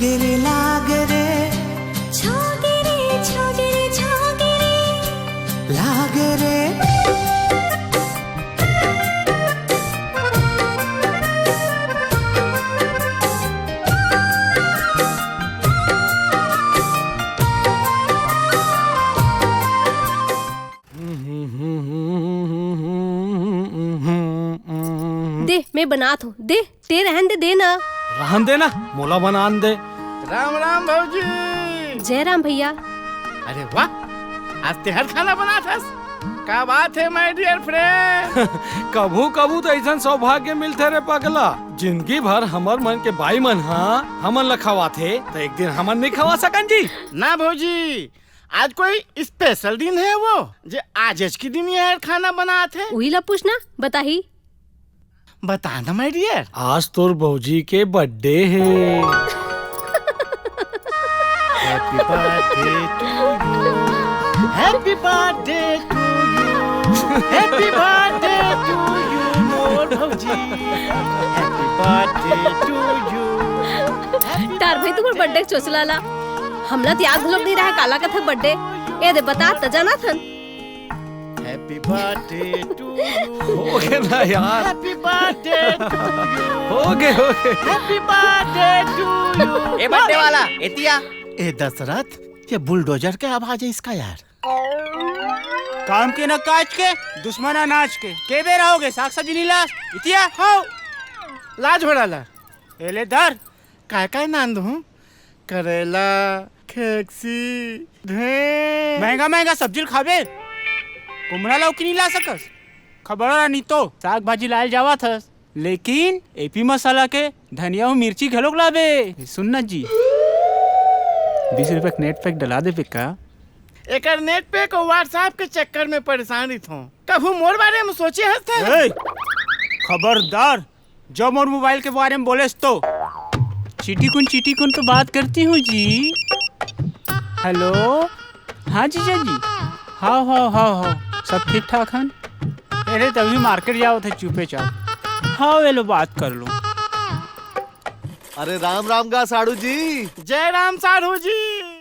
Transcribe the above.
लागे रे लागे रे छोगे रे छोगे रे छोगे रे लागे रे दे मैं बनात हूँ दे ते रहन दे देना रहन देना मोला बनान दे। राम राम भौजी। जय राम भैया। अरे वाह, आज तेहर खाना बना था। क्या बात है माय डियर फ्रेंड। कभू कभू तो ऐसा सौभाग्य मिलते रे पगला, जिंदगी भर हमर मन के बाई मन हमन ला खवा थे तो एक दिन हमन नहीं खवा सकन जी। ना भौजी, आज कोई स्पेशल दिन है वो जे आज की दिन ये खाना बना थे। वही ला पूछना बताही। बता ना माय डियर। आज तोर बहूजी के बर्थडे है। Happy birthday to you, happy birthday to you, happy birthday to you मोर भौजी, हैप्पी बर्थडे टू यू। तार भाई तुम्हार बर्थडे चोचला ला हमला तो याद भलोग नहीं रहा काला का था बर्थडे। ए दे बता त जाना थन। Happy birthday to you. हो गए ना यार, हैप्पी बर्थडे टू यू, हो गए हैप्पी बर्थडे टू यू। ए बर्थडे वाला एतिया। ए दशरथ, ये बुलडोजर के आवाज है इसका यार। काम के न काज के दुश्मन अनाज के बेर रहोगे साग सब्जी नीला इतिया हाँ, लाज भड़ाला एले धर काय नांद हूँ। करेला, खेक्सी, ढे महंगा महंगा सब्जी खाबे कुमड़ा लौकी नहीं ला सकस। खबर नहीं तो साग भाजी लाए जावा था, लेकिन एपी मसाला के धनिया और मिर्ची घलोक लाबे। सुनना जी 20 रुपए नेट पैक डला दे पे का। एक नेट पे को व्हाट्सएप के चक्कर में परेशान थो। कभू मोर बारे में सोचे हस्ते। खबरदार जो मोर मोबाइल के बारे में बोले तो चीटी कुन तो बात करती हूँ जी। हेलो हाँ जीजा जी, हाँ सब ठीक ठाक हैं। अरे तभी मार्केट जाओ थे चुपे चाप। हाँ वे लो बात कर लो। अरे राम राम गा साड़ू जी। जय राम साधु जी।